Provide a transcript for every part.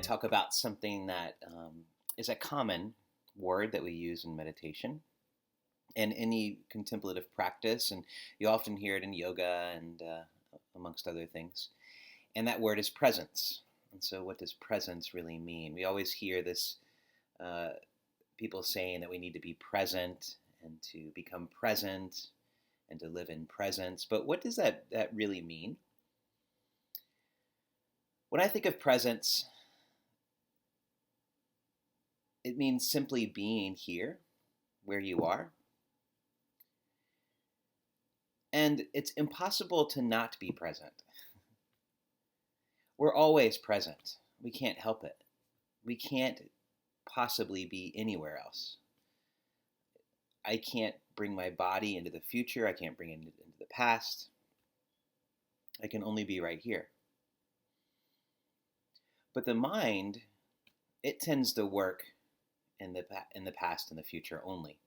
talk about something that is a common word that we use in meditation and any contemplative practice, and you often hear it in yoga and amongst other things. And that word is presence. And so, what does presence really mean? We always hear this uh, people saying that we need to be present and to become present and to live in presence. But what does that really mean? When I think of presence, it means simply being here where you are. And it's impossible to not be present. We're always present. We can't help it. We can't possibly be anywhere else. I can't bring my body into the future. I can't bring it into the past. I can only be right here. But the mind, it tends to work in the past and the future only.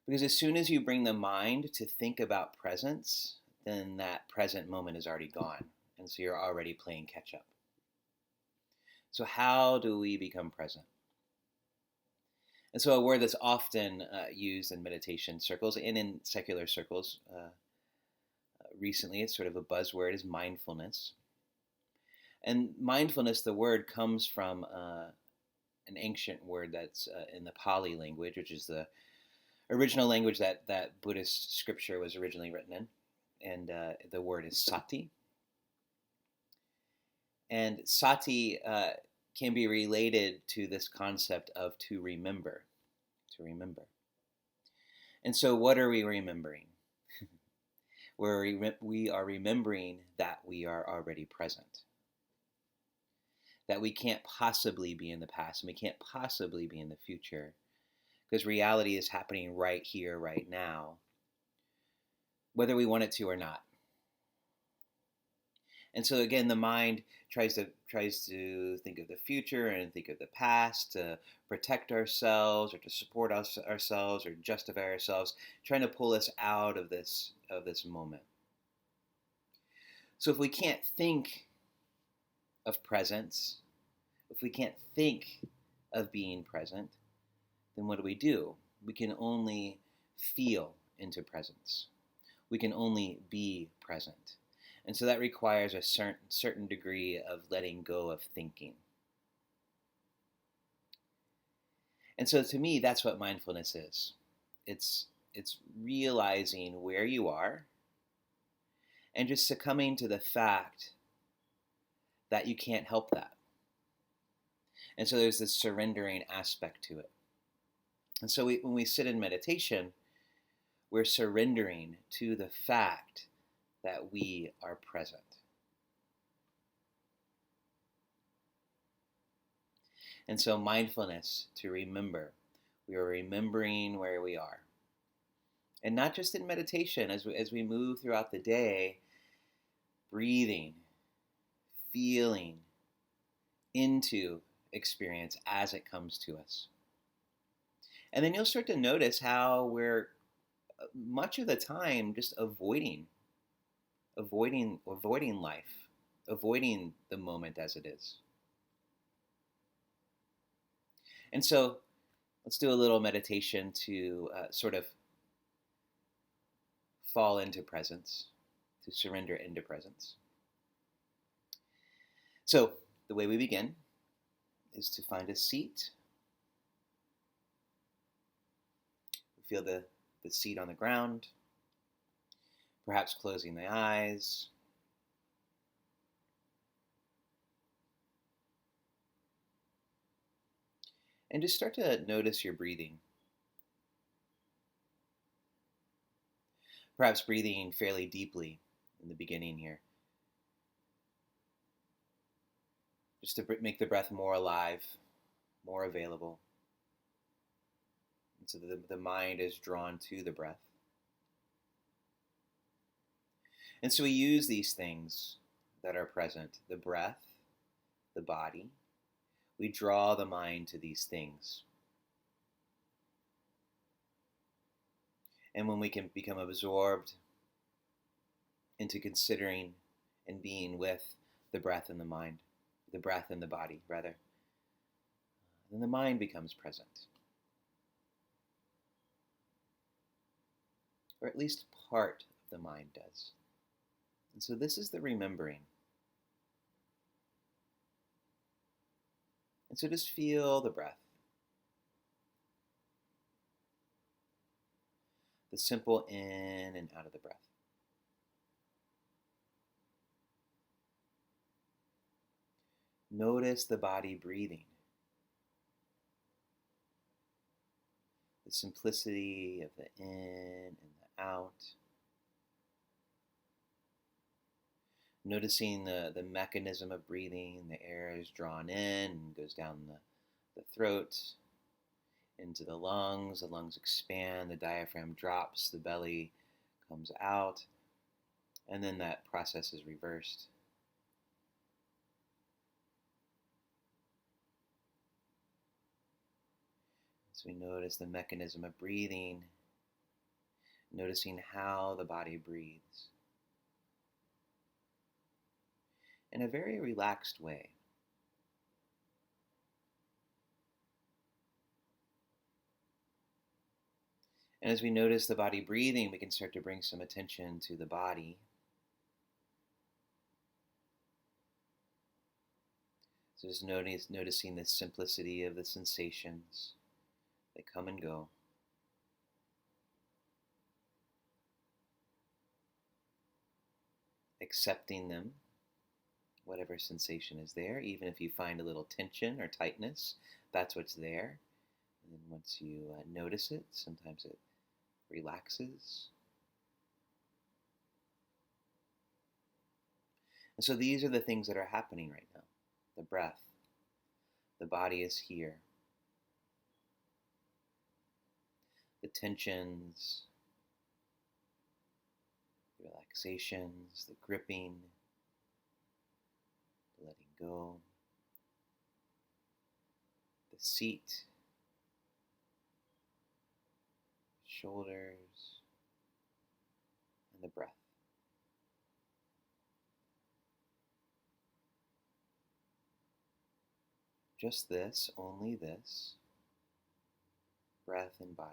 Because as soon as you bring the mind to think about presence, then that present moment is already gone. And so you're already playing catch up. So how do we become present? And so a word that's often used in meditation circles and in secular circles recently, it's sort of a buzzword, is mindfulness. And mindfulness, the word comes from an ancient word that's in the Pali language, which is the original language that Buddhist scripture was originally written in. And the word is sati. And sati can be related to this concept of to remember. To remember. And so what are we remembering? We are remembering that we are already present. That we can't possibly be in the past and we can't possibly be in the future. Because reality is happening right here, right now, whether we want it to or not. And so again, the mind tries to think of the future and think of the past to protect ourselves or to support ourselves or justify ourselves, trying to pull us out of this moment. So if we can't think of presence, if we can't think of being present, then what do? We can only feel into presence. We can only be present. And so that requires a certain degree of letting go of thinking. And so to me, that's what mindfulness is. It's realizing where you are and just succumbing to the fact that you can't help that. And so there's this surrendering aspect to it. And so when we sit in meditation, we're surrendering to the fact that we are present. And so mindfulness, to remember, we are remembering where we are. And not just in meditation, as we move throughout the day, breathing, feeling into experience as it comes to us. And then you'll start to notice how we're much of the time just avoiding life, avoiding the moment as it is. And so let's do a little meditation to sort of fall into presence, to surrender into presence. So the way we begin is to find a seat. Feel the seat on the ground, perhaps closing the eyes. And just start to notice your breathing. Perhaps breathing fairly deeply in the beginning here. Just to make the breath more alive, more available. And so the mind is drawn to the breath. And so we use these things that are present, the breath, the body. We draw the mind to these things. And when we can become absorbed into considering and being with the breath and the mind, the breath in the body, rather, then the mind becomes present. Or at least part of the mind does. And so this is the remembering. And so just feel the breath. The simple in and out of the breath. Notice the body breathing. The simplicity of the in and the out. Noticing the mechanism of breathing. The air is drawn in and goes down the throat, into the lungs expand, the diaphragm drops, the belly comes out, and then that process is reversed. So we notice the mechanism of breathing, noticing how the body breathes in a very relaxed way. And as we notice the body breathing, we can start to bring some attention to the body. So just noticing the simplicity of the sensations. They come and go. Accepting them, whatever sensation is there, even if you find a little tension or tightness, that's what's there. And then once you notice it, sometimes it relaxes. And so these are the things that are happening right now. The breath, the body is here. The tensions, the relaxations, the gripping, the letting go, the seat, shoulders, and the breath. Just this, only this, breath and body.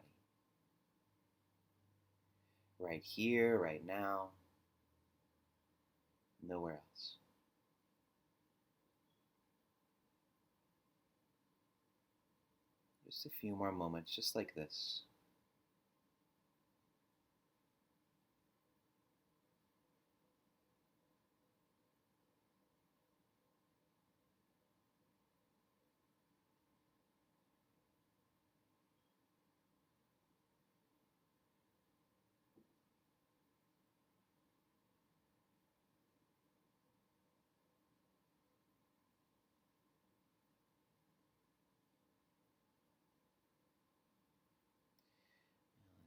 Right here, right now, nowhere else. Just a few more moments, just like this.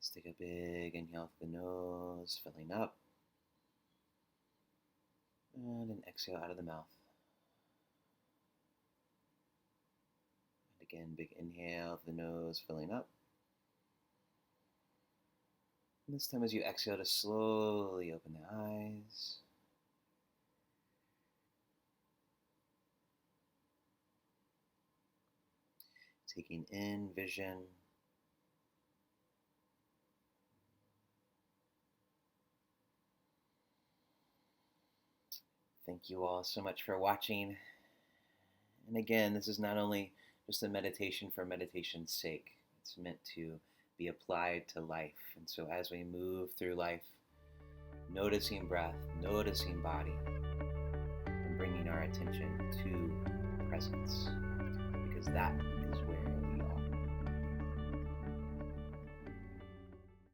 Let's take a big inhale through the nose, filling up. And an exhale out of the mouth. And again, big inhale through the nose, filling up. And this time as you exhale, to slowly open the eyes. Taking in vision. Thank you all so much for watching. And again, this is not only just a meditation for meditation's sake. It's meant to be applied to life. And so as we move through life, noticing breath, noticing body, and bringing our attention to presence, because that is where